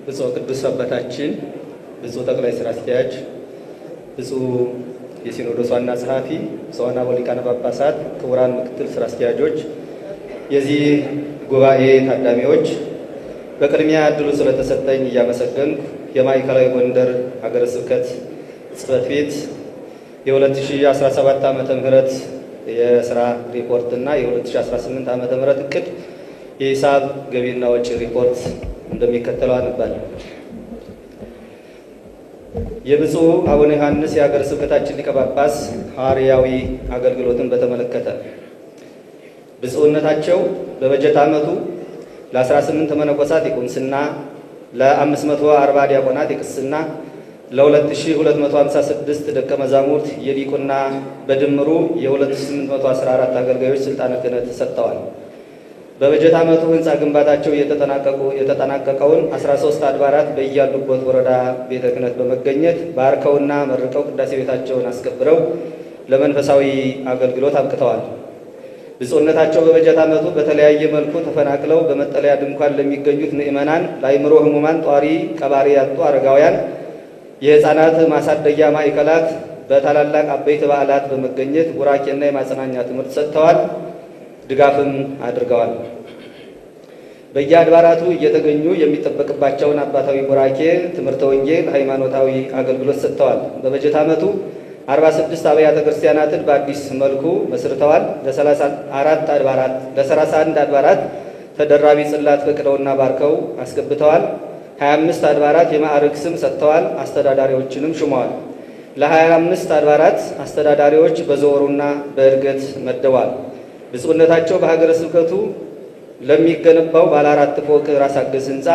ብፁዕ ቅዱስ አባታችን፣ ብፁዕ ጠቅላይ ሥራ አስኪያጅ፣ ብፁዕ የሲኖዶስ ዋና ጸሐፊ፣ ብፁዓን አበው ሊቃነ ጳጳሳት፣ ክቡራን ምክትል ሥራ አስኪያጆች፣ የዚህ ጉባኤ ታዳሚዎች፣ በቅድሚያ እድሉ ስለተሰጠኝ እያመሰገንኩ የማዕከላዊ ጎንደር ሀገረ ስብከት ጽሕፈት ቤት የ2017 ዓመተ ምህረት የሥራ ሪፖርት እና የ2018 ዓመተ ምህረት እቅድ የሂሳብ ገቢና ወጪ ሪፖርት እንደሚከተለው አነባለሁ። የብፁዕ አቡነ ዮሐንስ የሀገረ ስብከታችን ሊቀ ጳጳስ ሐዋርያዊ አገልግሎትን በተመለከተ ብፁዕነታቸው በበጀት ዓመቱ ለ18 መነኮሳት የቁምስና፣ ለ540 ዲያቆናት የቅስና፣ ለ2256 ደቀ መዛሙርት የዲቁና በድምሩ የ2814 አገልጋዮች ስልጣነ ክህነት ሰጥተዋል። በበጀት ዓመቱ ህንፃ ግንባታቸው የተጠናቀቀውን 13 አድባራት በያሉበት ወረዳ ቤተ ክህነት በመገኘት ባርከውና መርቀው ቅዳሴ ቤታቸውን አስከብረው ለመንፈሳዊ አገልግሎት አብቅተዋል። ብፁዕነታቸው በበጀት ዓመቱ በተለያየ መልኩ ተፈናቅለው በመጠለያ ድንኳን ለሚገኙት ምዕመናን፣ ለአእምሮ ህሙማን፣ ጧሪ ቀባሪ ያጡ አረጋውያን፣ የህፃናት ማሳደጊያ ማዕከላት በታላላቅ አበይት በዓላት በመገኘት ቡራኬና የማጽናኛ ትምህርት ሰጥተዋል፣ ድጋፍም አድርገዋል። በየአድባራቱ እየተገኙ የሚጠበቅባቸውን አባታዊ ቡራኬ፣ ትምህርተ ወንጌል፣ ሃይማኖታዊ አገልግሎት ሰጥተዋል። በበጀት ዓመቱ 46 አብያተ ክርስቲያናትን በአዲስ መልኩ መስርተዋል። ለ31 አድባራት ተደራቢ ጽላት ፈቅደውና ባርከው አስገብተዋል። 25 አድባራት የማዕረግ ስም ሰጥተዋል፣ አስተዳዳሪዎችንም ሹመዋል። ለ25 አድባራት አስተዳዳሪዎች በዘወሩና በእድገት መደዋል። ብፁዕነታቸው በሀገረ ስብከቱ ለሚገነባው ባለ 4 ፎቅ ራስ አገዝ ህንፃ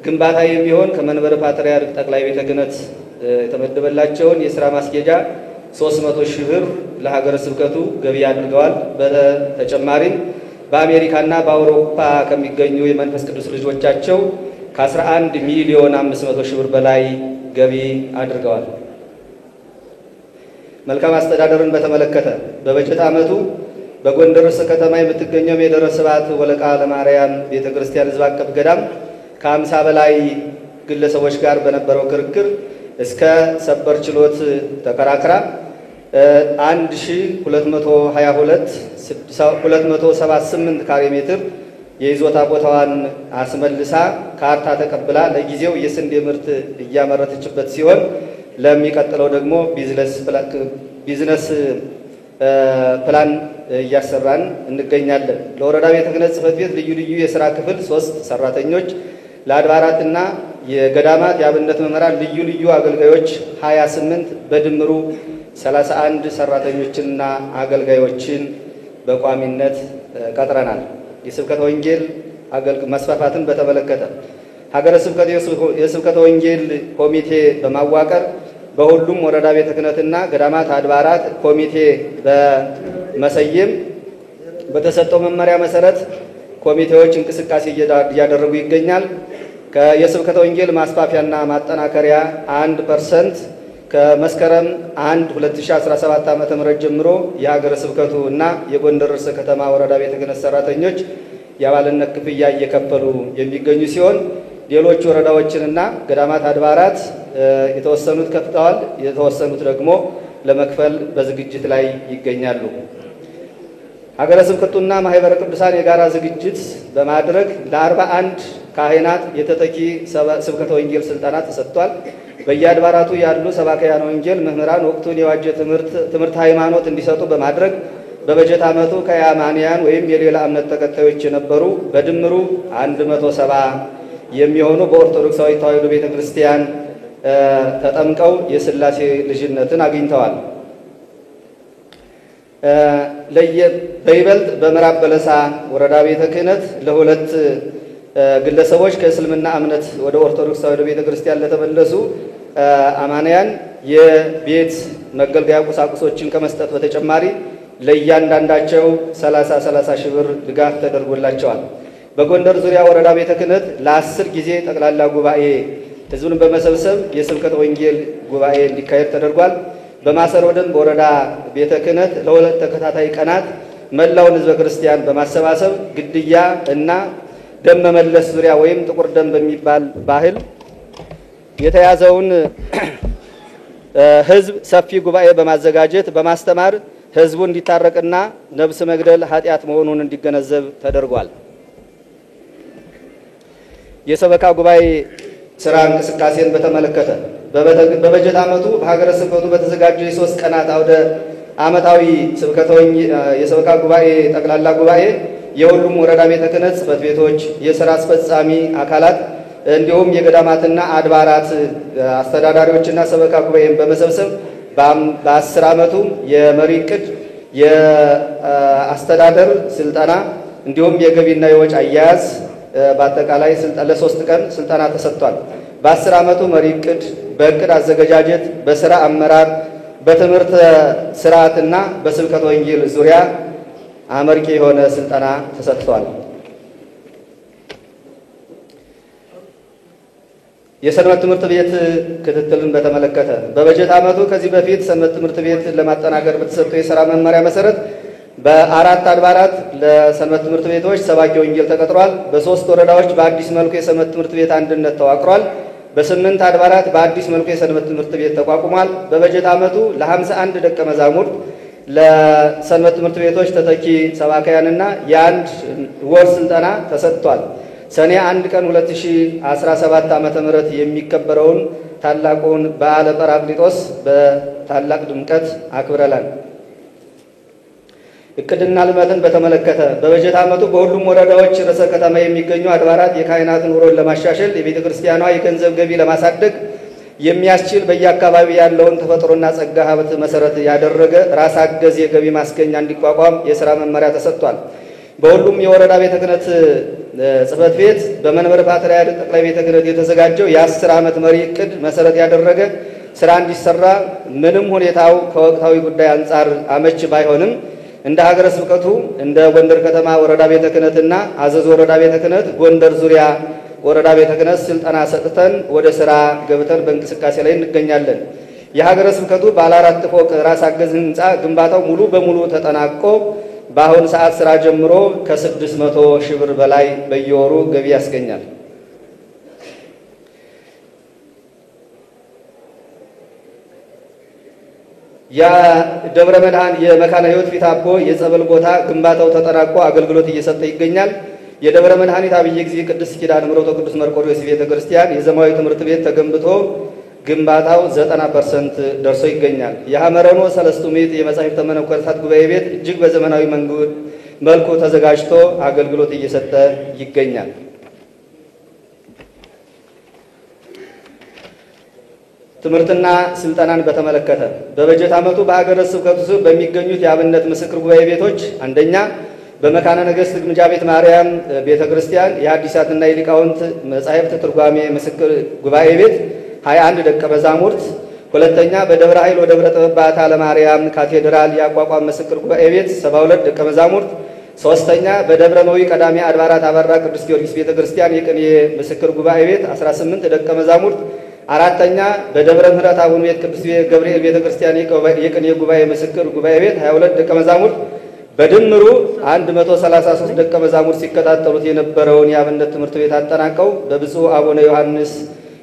ግንባታ የሚሆን ከመንበረ ፓትርያርክ ጠቅላይ ቤተ ክህነት የተመደበላቸውን የሥራ ማስኬጃ 300 ሺህ ብር ለሀገረ ስብከቱ ገቢ አድርገዋል። በተጨማሪም በአሜሪካና በአውሮፓ ከሚገኙ የመንፈስ ቅዱስ ልጆቻቸው ከ11 ሚሊዮን 500 ሺህ ብር በላይ ገቢ አድርገዋል። መልካም አስተዳደርን በተመለከተ በበጀት ዓመቱ በጎንደር ርዕሰ ከተማ የምትገኘው የደብረ ስብሐት ወለቃ ለማርያም ቤተ ክርስቲያን ሕዝብ አቀፍ ገዳም ከ50 በላይ ግለሰቦች ጋር በነበረው ክርክር እስከ ሰበር ችሎት ተከራክራ 122278 ካሬ ሜትር የይዞታ ቦታዋን አስመልሳ ካርታ ተቀብላ ለጊዜው የስንዴ ምርት እያመረተችበት ሲሆን ለሚቀጥለው ደግሞ ቢዝነስ ፕላን እያሰራን እንገኛለን። ለወረዳ ቤተ ክህነት ጽሕፈት ቤት ልዩ ልዩ የሥራ ክፍል 3 ሰራተኞች፣ ለአድባራትና የገዳማት የአብነት መምህራን ልዩ ልዩ አገልጋዮች 28 በድምሩ 31 ሰራተኞችንና አገልጋዮችን በቋሚነት ቀጥረናል። የስብከተ ወንጌል መስፋፋትን በተመለከተ ሀገረ ስብከት የስብከተ ወንጌል ኮሚቴ በማዋቀር በሁሉም ወረዳ ቤተ ክህነትና ገዳማት አድባራት ኮሚቴ በመሰየም በተሰጠው መመሪያ መሰረት ኮሚቴዎች እንቅስቃሴ እያደረጉ ይገኛል። የስብከተ ወንጌል ማስፋፊያና ማጠናከሪያ 1% ከመስከረም 1 2017 ዓ.ም ጀምሮ የሀገረ ስብከቱ እና የጎንደር ርዕሰ ከተማ ወረዳ ቤተ ክህነት ሰራተኞች የአባልነት ክፍያ እየከፈሉ የሚገኙ ሲሆን ሌሎች ወረዳዎችንና ገዳማት አድባራት የተወሰኑት ከፍተዋል፣ የተወሰኑት ደግሞ ለመክፈል በዝግጅት ላይ ይገኛሉ። ሀገረ ስብከቱና ማህበረ ቅዱሳን የጋራ ዝግጅት በማድረግ ለ41 ካህናት የተተኪ ስብከተ ወንጌል ስልጠና ተሰጥቷል። በየአድባራቱ ያሉ ሰባክያነ ወንጌል መምህራን ወቅቱን የዋጀ ትምህርት ሃይማኖት እንዲሰጡ በማድረግ በበጀት ዓመቱ ከአማንያን ወይም የሌላ እምነት ተከታዮች የነበሩ በድምሩ 170 የሚሆኑ በኦርቶዶክሳዊ ተዋሕዶ ቤተክርስቲያን ተጠምቀው የሥላሴ ልጅነትን አግኝተዋል። በይበልጥ በምዕራብ በለሳ ወረዳ ቤተ ክህነት ለሁለት ግለሰቦች ከእስልምና እምነት ወደ ኦርቶዶክስ ተዋሕዶ ቤተክርስቲያን ለተመለሱ አማንያን የቤት መገልገያ ቁሳቁሶችን ከመስጠት በተጨማሪ ለእያንዳንዳቸው 30 ሺህ ብር ድጋፍ ተደርጎላቸዋል። በጎንደር ዙሪያ ወረዳ ቤተ ክህነት ለ10 ጊዜ ጠቅላላ ጉባኤ ህዝቡን በመሰብሰብ የስብከተ ወንጌል ጉባኤ እንዲካሄድ ተደርጓል። በማሰሮ ደንብ ወረዳ ቤተ ክህነት ለሁለት ተከታታይ ቀናት መላውን ሕዝበ ክርስቲያን በማሰባሰብ ግድያ እና ደም መመለስ ዙሪያ ወይም ጥቁር ደም በሚባል ባህል የተያዘውን ሕዝብ ሰፊ ጉባኤ በማዘጋጀት በማስተማር ሕዝቡ እንዲታረቅና ነፍስ መግደል ኃጢአት መሆኑን እንዲገነዘብ ተደርጓል። የሰበካ ጉባኤ ስራ እንቅስቃሴን በተመለከተ በበጀት ዓመቱ በሀገረ ስብከቱ በተዘጋጀው የ3 ቀናት አውደ ዓመታዊ የሰበካ ጉባኤ ጠቅላላ ጉባኤ የሁሉም ወረዳ ቤተ ክህነት ጽሕፈት ቤቶች የሥራ አስፈጻሚ አካላት እንዲሁም የገዳማትና አድባራት አስተዳዳሪዎችና ሰበካ ጉባኤን በመሰብሰብ በ10 ዓመቱ የመሪ ዕቅድ የአስተዳደር ስልጠና እንዲሁም የገቢና የወጭ አያያዝ በአጠቃላይ ለ3 ቀን ስልጠና ተሰጥቷል። በ10 ዓመቱ መሪ ዕቅድ በዕቅድ አዘገጃጀት በሥራ አመራር በትምህርት ስርዓትና በስብከተ ወንጌል ዙሪያ አመርቂ የሆነ ስልጠና ተሰጥቷል። የሰንበት ትምህርት ቤት ክትትልን በተመለከተ በበጀት ዓመቱ ከዚህ በፊት ሰንበት ትምህርት ቤት ለማጠናከር በተሰጠው የሥራ መመሪያ መሰረት በ4 አድባራት ለሰንበት ትምህርት ቤቶች ሰባኪ ወንጌል ተቀጥሯል። በ3 ወረዳዎች በአዲስ መልኩ የሰንበት ትምህርት ቤት አንድነት ተዋቅሯል። በ8 አድባራት በአዲስ መልኩ የሰንበት ትምህርት ቤት ተቋቁሟል። በበጀት ዓመቱ ለ51 ደቀ መዛሙርት ለሰንበት ትምህርት ቤቶች ተተኪ ሰባካያንና የ1 ወር ስልጠና ተሰጥቷል። ሰኔ 1 ቀን 2017 ዓ.ም የሚከበረውን ታላቁን በዓለ ጰራቅሊጦስ በታላቅ ድምቀት አክብረናል። እቅድና ልማትን በተመለከተ በበጀት ዓመቱ በሁሉም ወረዳዎች ርዕሰ ከተማ የሚገኙ አድባራት የካህናትን ኑሮን ለማሻሻል የቤተ ክርስቲያኗ የገንዘብ ገቢ ለማሳደግ የሚያስችል በየአካባቢ ያለውን ተፈጥሮና ጸጋ ሀብት መሰረት ያደረገ ራስ አገዝ የገቢ ማስገኛ እንዲቋቋም የሥራ መመሪያ ተሰጥቷል። በሁሉም የወረዳ ቤተ ክህነት ጽሕፈት ቤት በመንበረ ፓትርያርክ ጠቅላይ ቤተ ክህነት የተዘጋጀው የ10 ዓመት መሪ ዕቅድ መሰረት ያደረገ ሥራ እንዲሰራ ምንም ሁኔታው ከወቅታዊ ጉዳይ አንጻር አመች ባይሆንም እንደ ሀገረ ስብከቱ እንደ ጎንደር ከተማ ወረዳ ቤተ ክህነትና አዘዞ ወረዳ ቤተ ክህነት ጎንደር ዙሪያ ወረዳ ቤተ ክህነት ስልጠና ሰጥተን ወደ ሥራ ገብተን በእንቅስቃሴ ላይ እንገኛለን። የሀገረ ስብከቱ ባለ 4 ፎቅ ራስ አገዝ ሕንፃ ግንባታው ሙሉ በሙሉ ተጠናቆ በአሁኑ ሰዓት ሥራ ጀምሮ ከ600 ሺህ ብር በላይ በየወሩ ገቢ ያስገኛል። የደብረ መድኃኔ የመካነ ሕይወት ፊት አቦ የጸበል ቦታ ግንባታው ተጠናቆ አገልግሎት እየሰጠ ይገኛል። የደብረ መድኃኒት አብይ ጊዜ ቅድስት ኪዳነ ምሕረት ቅዱስ መርቆሬዎስ ቤተ ክርስቲያን የዘማዊ ትምህርት ቤት ተገንብቶ ግንባታው 90% ደርሶ ይገኛል። የሐመረኖ ሰለስቱ ምዕት የመጻሕፍተ መነኮሳት ጉባኤ ቤት እጅግ በዘመናዊ መልኩ ተዘጋጅቶ አገልግሎት እየሰጠ ይገኛል። ትምህርትና ስልጠናን በተመለከተ በበጀት ዓመቱ በሀገረ ስብከቱ ስር በሚገኙት የአብነት ምስክር ጉባኤ ቤቶች አንደኛ በመካነ ነገሥት ግምጃ ቤት ማርያም ቤተ ክርስቲያን የሐዲሳትና የሊቃውንት መጻሕፍት ትርጓሜ ምስክር ጉባኤ ቤት 21 ደቀ መዛሙርት፣ ሁለተኛ በደብረ ኃይል ወደብረ ጥበብ በዓታ ለማርያም ካቴድራል የአቋቋም ምስክር ጉባኤ ቤት 72 ደቀ መዛሙርት፣ ሶስተኛ በደብረ መዊ ቀዳሚ አድባራት አበራ ቅዱስ ጊዮርጊስ ቤተ ክርስቲያን የቅኔ ምስክር ጉባኤ ቤት 18 ደቀ መዛሙርት፣ አራተኛ በደብረ ምሕረት አቡነ ቤት ቅዱስ ገብርኤል ቤተ ክርስቲያን የቅኔ ጉባኤ ምስክር ጉባኤ ቤት 22 ደቀ መዛሙርት በድምሩ 133 ደቀ መዛሙርት ሲከታተሉት የነበረውን የአብነት ትምህርት ቤት አጠናቀው በብፁዕ አቡነ ዮሐንስ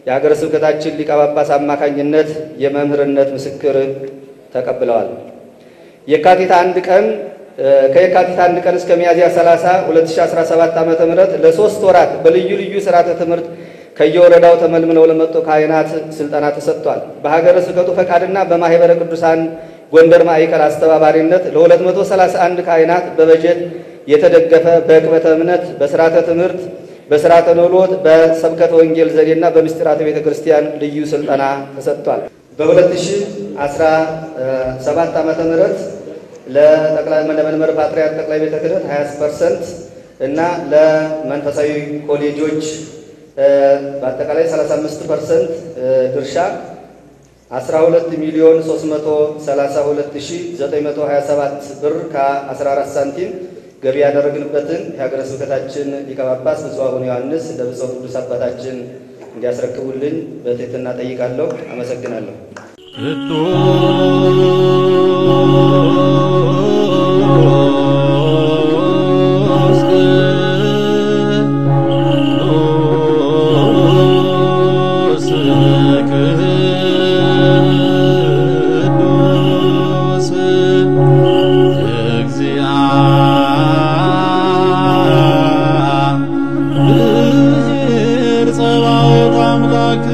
የሀገረ ስብከታችን ሊቀ ጳጳስ አማካኝነት የመምህርነት ምስክር ተቀብለዋል። ከየካቲት 1 ቀን እስከ ሚያዝያ 30 2017 ዓ.ም ለ3 ወራት በልዩ ልዩ ሥርዓተ ትምህርት ከየወረዳው ተመልምለው ለመጡ ካህናት ስልጠና ተሰጥቷል። በሀገረ ስብከቱ ፈቃድና በማኅበረ ቅዱሳን ጎንደር ማዕከል አስተባባሪነት ለ231 ካህናት በበጀት የተደገፈ በዕቅበተ እምነት፣ በሥርዓተ ትምህርት፣ በሥርዓተ ኖሎት፣ በሰብከተ ወንጌል ዘዴና በምስጢራተ ቤተ ክርስቲያን ልዩ ስልጠና ተሰጥቷል። በ2017 ዓ.ም ለመንበረ ፓትርያርክ ጠቅላይ ቤተ ክህነት 20% እና ለመንፈሳዊ ኮሌጆች በአጠቃላይ 35% ድርሻ 12,332,927 ብር ከ14 ሳንቲም ገቢ ያደረግንበትን የሀገረ ስብከታችን ሊቀ ጳጳስ ብፁዕ አቡነ ዮሐንስ ለብፁዕ ቅዱስ አባታችን እንዲያስረክቡልኝ በትህትና ጠይቃለሁ። አመሰግናለሁ። እግዚአብሔር ጸባኦት አምላክ